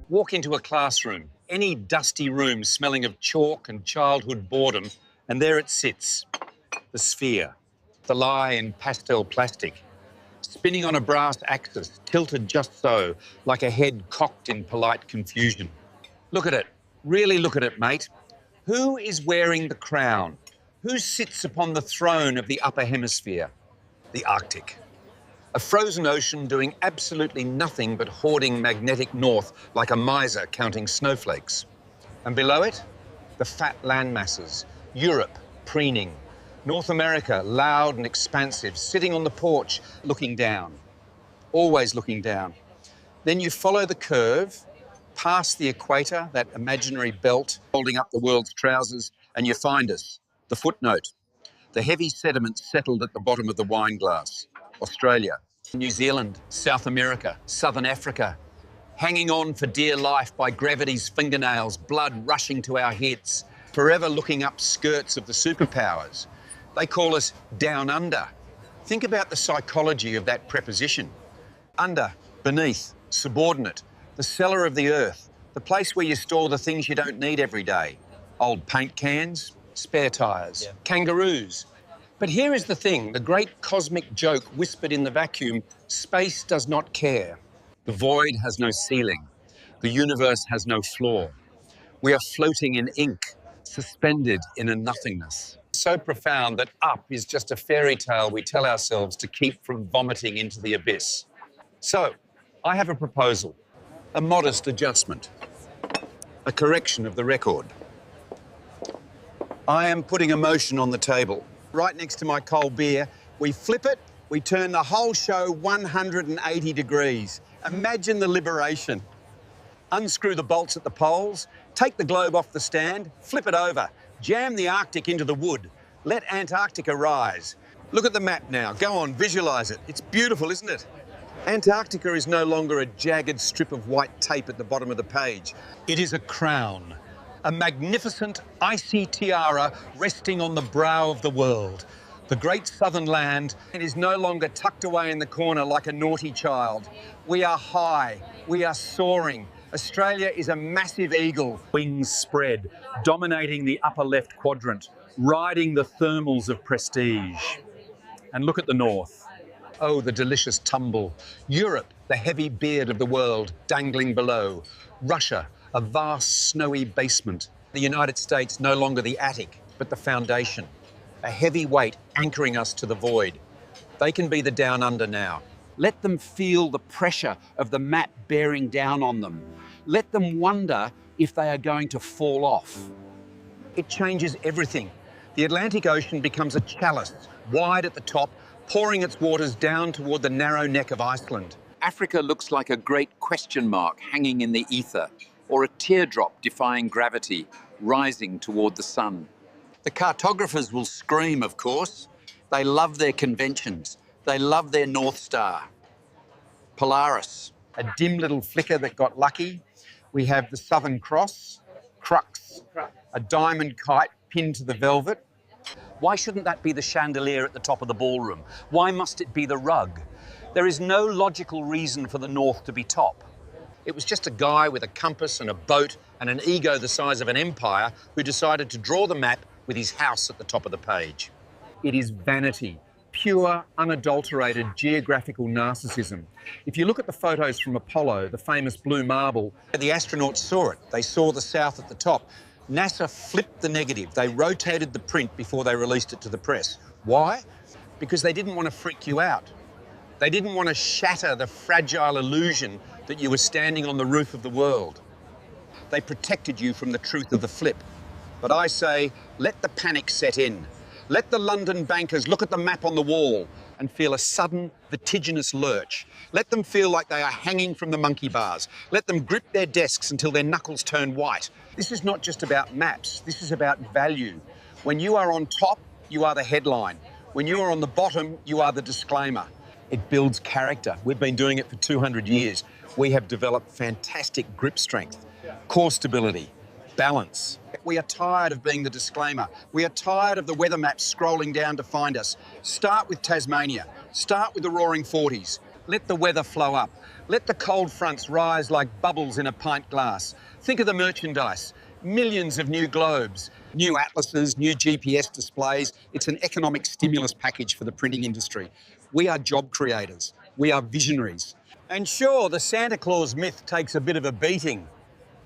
Walk into a classroom, any dusty room smelling of chalk and childhood boredom, and there it sits, the sphere, the lie in pastel plastic, spinning on a brass axis, tilted just so, like a head cocked in polite confusion. Look at it. Really look at it, mate. Who is wearing the crown? Who sits upon the throne of the upper hemisphere? The Arctic. A frozen ocean doing absolutely nothing but hoarding magnetic north like a miser counting snowflakes. And below it, the fat land masses. Europe, preening. North America, loud and expansive, sitting on the porch, looking down. Always looking down. Then you follow the curve, past the equator, that imaginary belt holding up the world's trousers, and you find us, the footnote. The heavy sediment settled at the bottom of the wine glass. Australia, New Zealand, South America, Southern Africa, hanging on for dear life by gravity's fingernails, blood rushing to our heads, forever looking up skirts of the superpowers. They call us down under. Think about the psychology of that preposition. Under, beneath, subordinate, the cellar of the earth, the place where you store the things you don't need every day. Old paint cans, spare tyres, kangaroos. But here is the thing, the great cosmic joke whispered in the vacuum: space does not care. The void has no ceiling. The universe has no floor. We are floating in ink, suspended in a nothingness. So profound that up is just a fairy tale we tell ourselves to keep from vomiting into the abyss. So, I have a proposal, a modest adjustment, a correction of the record. I am putting a motion on the table. Right next to my cold beer, we flip it, we turn the whole show 180 degrees. Imagine the liberation. Unscrew the bolts at the poles, take the globe off the stand, flip it over, jam the Arctic into the wood, let Antarctica rise. Look at the map now, go on, visualise it. It's beautiful, isn't it? Antarctica is no longer a jagged strip of white tape at the bottom of the page. It is a crown. A magnificent icy tiara resting on the brow of the world. The great southern land, it is no longer tucked away in the corner like a naughty child. We are high, we are soaring. Australia is a massive eagle, wings spread, dominating the upper left quadrant, riding the thermals of prestige. And look at the north. Oh, the delicious tumble. Europe, the heavy beard of the world, dangling below. Russia, a vast snowy basement. The United States, no longer the attic, but the foundation. A heavy weight anchoring us to the void. They can be the down under now. Let them feel the pressure of the map bearing down on them. Let them wonder if they are going to fall off. It changes everything. The Atlantic Ocean becomes a chalice, wide at the top, pouring its waters down toward the narrow neck of Iceland. Africa looks like a great question mark hanging in the ether, or a teardrop defying gravity, rising toward the sun. The cartographers will scream, of course. They love their conventions. They love their North Star. Polaris, a dim little flicker that got lucky. We have the Southern Cross, Crux, a diamond kite pinned to the velvet. Why shouldn't that be the chandelier at the top of the ballroom? Why must it be the rug? There is no logical reason for the North to be top. It was just a guy with a compass and a boat and an ego the size of an empire who decided to draw the map with his house at the top of the page. It is vanity, pure, unadulterated geographical narcissism. If you look at the photos from Apollo, the famous blue marble, the astronauts saw it. They saw the south at the top. NASA flipped the negative. They rotated the print before they released it to the press. Why? Because they didn't want to freak you out. They didn't want to shatter the fragile illusion that you were standing on the roof of the world. They protected you from the truth of the flip. But I say, let the panic set in. Let the London bankers look at the map on the wall and feel a sudden, vertiginous lurch. Let them feel like they are hanging from the monkey bars. Let them grip their desks until their knuckles turn white. This is not just about maps. This is about value. When you are on top, you are the headline. When you are on the bottom, you are the disclaimer. It builds character. We've been doing it for 200 years. We have developed fantastic grip strength, core stability, balance. We are tired of being the disclaimer. We are tired of the weather maps scrolling down to find us. Start with Tasmania. Start with the Roaring Forties. Let the weather flow up. Let the cold fronts rise like bubbles in a pint glass. Think of the merchandise. Millions of new globes, new atlases, new GPS displays. It's an economic stimulus package for the printing industry. We are job creators. We are visionaries. And sure, the Santa Claus myth takes a bit of a beating.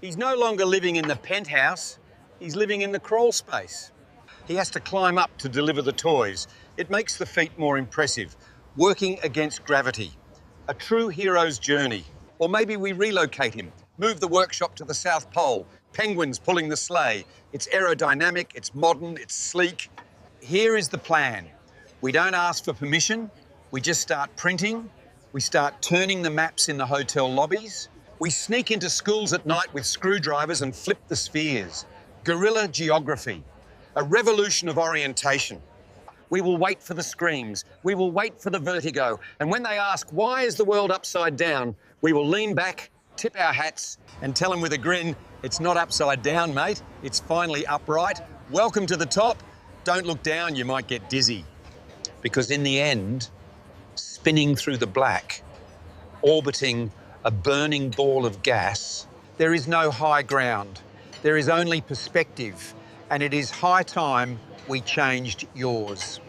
He's no longer living in the penthouse. He's living in the crawl space. He has to climb up to deliver the toys. It makes the feat more impressive. Working against gravity. A true hero's journey. Or maybe we relocate him, move the workshop to the South Pole, penguins pulling the sleigh. It's aerodynamic, it's modern, it's sleek. Here is the plan. We don't ask for permission. We just start printing. We start turning the maps in the hotel lobbies. We sneak into schools at night with screwdrivers and flip the spheres. Guerrilla geography. A revolution of orientation. We will wait for the screams. We will wait for the vertigo. And when they ask, why is the world upside down? We will lean back, tip our hats, and tell them with a grin, it's not upside down, mate. It's finally upright. Welcome to the top. Don't look down, you might get dizzy. Because in the end, spinning through the black, orbiting a burning ball of gas, there is no high ground. There is only perspective. And it is high time we changed yours.